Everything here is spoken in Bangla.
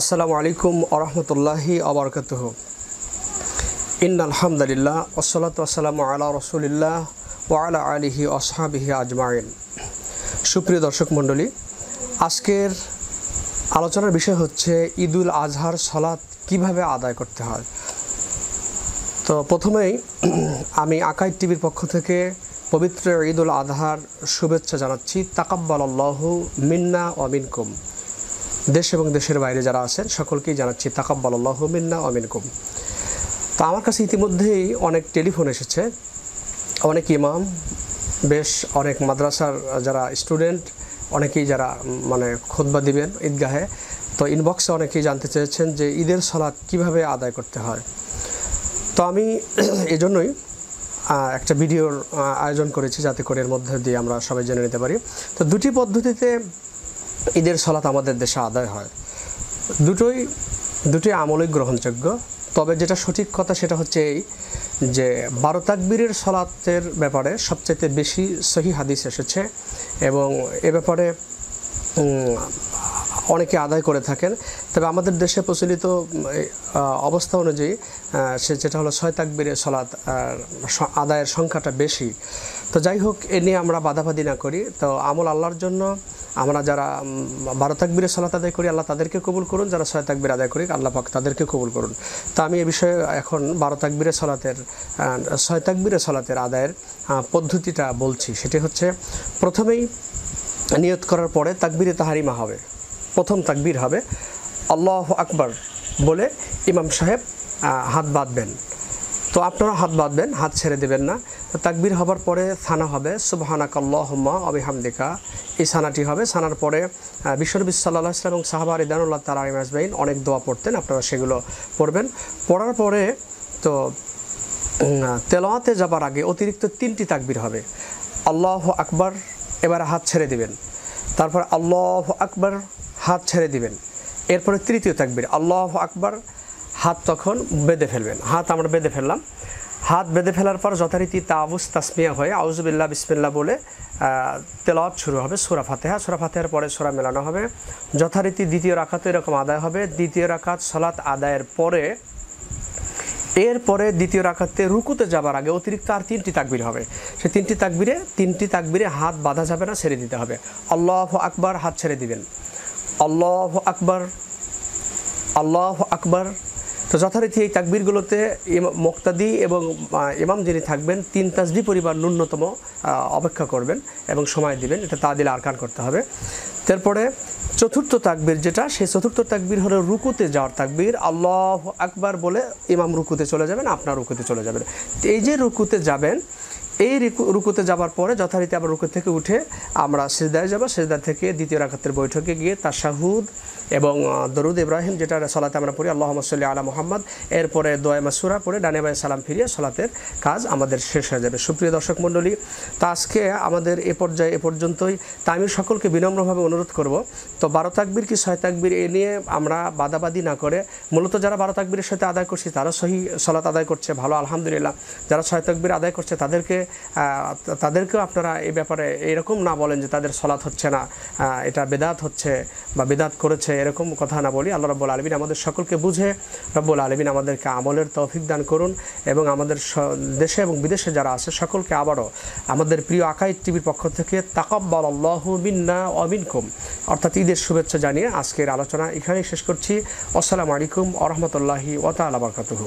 আসসালামু আলাইকুম ওরহমতুল্লাহি আবরকাতুহু। ইন্নাল হামদুলিল্লাহ ওয়াসসালাতু ওয়াসসালামু আলা রাসূলিল্লাহ ওয়া আলা আলিহি ওয়া আসহাবিহি আজমাইন। সুপ্রিয় দর্শক মণ্ডলী, আজকের আলোচনার বিষয় হচ্ছে ঈদুল আজহার সালাত কিভাবে আদায় করতে হয়। তো প্রথমেই আমি আকাইদ টিভির পক্ষ থেকে পবিত্র ঈদুল আজহার শুভেচ্ছা জানাচ্ছি। তাকাব্বালাল্লাহু মিন্না ওয়া মিনকুম। দেশ এবং দেশের বাইরে যারা আছেন সকলকেই জানাচ্ছি তাকাব্বালাল্লাহু মিন্না ওয়া মিনকুম। তো আমার কাছে ইতিমধ্যেই অনেক টেলিফোন এসেছে, অনেক ইমাম, বেশ অনেক মাদ্রাসার যারা স্টুডেন্ট, অনেকেই যারা খুতবা দিবেন ঈদগাহে, তো ইনবক্সে অনেকেই জানতে চেয়েছেন যে ঈদের সালাত কিভাবে আদায় করতে হয়। তো আমি এজন্যই একটা ভিডিওর আয়োজন করেছি, যাতে করে এর মধ্যে দিয়ে আমরা সবাই জেনে নিতে পারি। তো দুটি পদ্ধতিতে ঈদের সালাত আমাদের দেশে আদায় হয়, দুটি আমলই গ্রহণযোগ্য। তবে যেটা সঠিক কথা সেটা হচ্ছে এই যে 12 তাকবীরের সালাতের ব্যাপারে সবচেয়ে বেশি সহিহ হাদিস এসেছে এবং এ ব্যাপারে অনেকে আদায় করে থাকেন। তবে আমাদের দেশে প্রচলিত অবস্থা অনুযায়ী যেটা হলো 6 তাকবীরের সালাত আদায়ের সংখ্যাটা বেশি। তো যাই হোক, এ নিয়ে আমরা বাধাবাধি না করি। তো আমল আল্লাহর জন্য, আমরা যারা 12 তাকবীরের সালাত আদায় করি আল্লাহ তাদেরকে কবুল করুন, যারা 6 তাকবীর আদায় করি আল্লাহ পাক তাদেরকে কবুল করুন। তো আমি এ বিষয়ে এখন 6 তাকবীরের সালাতের আদায়ের পদ্ধতিটা বলছি। সেটি হচ্ছে, প্রথমেই নিয়ত করার পরে তাকবীরে তাহারিমা হবে। প্রথম তাকবীর হবে আল্লাহু আকবার বলে ইমাম সাহেব হাত বাঁধবেন। তো আপনারা হাত বাঁধবেন, হাত ছেড়ে দেবেন না। তো তাকবীর হবার পরে সানা হবে সুবহানাকাল্লাহুম্মা ওয়া বিহামদিকা, এই সানাটি হবে। সানার পরে বিশ্বনবী সাল্লাল্লাহু আলাইহি ওয়াসাল্লাম এবং সাহাবা রিদওয়ানুল্লাহ তাআলা আলাইহিম আজমাইন অনেক দোয়া পড়তেন, আপনারা সেগুলো পড়বেন। পড়ার পরে তো তেলাওয়াতে যাবার আগে অতিরিক্ত 3টি তাকবীর হবে। আল্লাহু আকবার, এবার হাত ছেড়ে দিবেন। তারপর আল্লাহু আকবার, হাত ছেড়ে দিবেন। এরপরে তৃতীয় তাকবীর আল্লাহু আকবার, হাত তখন বেঁধে ফেলবেন। হাত আমরা বেঁধে ফেললাম। হাত বেঁধে ফেলার পর যথারীতি তাওয়াবুস তাসমিয়া হয়ে আউযুবিল্লাহ বিসমিল্লাহ বলে তেলাওয়াত শুরু হবে সূরা ফাতিহা। সূরা ফাতিহার পরে সূরা মেলানো হবে। যথারীতি দ্বিতীয় রাকাতও এরকম আদায় হবে। দ্বিতীয় রাকাত সালাত আদায়ের পরে এরপরে দ্বিতীয় রাকাতে রুকুতে যাবার আগে অতিরিক্ত আর 3টি তাকবীর হবে। সেই 3টি তাকবীরে হাত বাঁধা যাবে না, ছেড়ে দিতে হবে। আল্লাহু আকবার, হাত ছেড়ে দিবেন। আল্লাহু আকবার, আল্লাহু আকবার। তো যথারীতি এই তাকবীরগুলোতে মুক্তাদি এবং ইমাম যিনি থাকবেন 3 তাসবিহ পরিবার ন্যূনতম অপেক্ষা করবেন এবং সময় দিবেন। এটা তাদিল আরকান করতে হবে। তারপরে চতুর্থ তাকবীর যেটা, সেই চতুর্থ তাকবীর হলো রুকুতে যাওয়ার তাকবীর। আল্লাহু আকবার বলে ইমাম রুকুতে চলে যাবেন, আপনার রুকুতে চলে যাবেন। এই যে রুকুতে যাবেন, এই রুকুতে যাবার পরে যথারীতি আবার রুকু থেকে উঠে আমরা সিজদায় যাব। সিজদা থেকে দ্বিতীয় রাকাতের বৈঠকে গিয়ে তাশাহুদ এবং দরুদ ইব্রাহিম, যেটা সালাতে আমরা পড়ি আল্লাহুম্মা সাল্লি আলা মুহাম্মদ, এরপরে দোয়া মাসুরা পড়ে ডানে বাঁয়ে সালাম ফিরিয়ে সালাতের কাজ আমাদের শেষ হয়ে যাবে। সুপ্রিয় দর্শক মণ্ডলী, তা আজকে আমাদের এ পর্যন্তই। তা আমি সকলকে বিনম্রভাবে অনুরোধ করব, তো 12 তাকবীর কি 6 তাকবীর, এ নিয়ে আমরা বাদাবাদি না করে, মূলত যারা 12 তাকবীরের সাথে আদায় করছি তারা সহি সালাত আদায় করছে, ভালো আলহামদুলিল্লাহ। যারা 6 তাকবীর আদায় করছে তাদেরকেও আপনারা এই ব্যাপারে এরকম না বলেন যে তাদের সালাত হচ্ছে না, এটা বেদাত হচ্ছে বা বেদাত করেছে, এরকম কথা না বলি। আল্লাহ রাব্বুল আলামিন আমাদের সকলকে বুঝে রব্বুল আলামিন আমাদেরকে আমলের তৌফিক দান করুন এবং আমাদের দেশে এবং বিদেশে যারা আছে সকলকে আবারও আমাদের প্রিয় আকাইদ টিভির পক্ষ থেকে তাকাব্বালাল্লাহু মিন্না ওয়া মিনকুম অর্থাৎ ঈদের শুভেচ্ছা জানিয়ে আজকের আলোচনা এখানেই শেষ করছি। আসসালামু আলাইকুম ওয়া রাহমাতুল্লাহি ওয়া তাআলা বারাকাতুহু।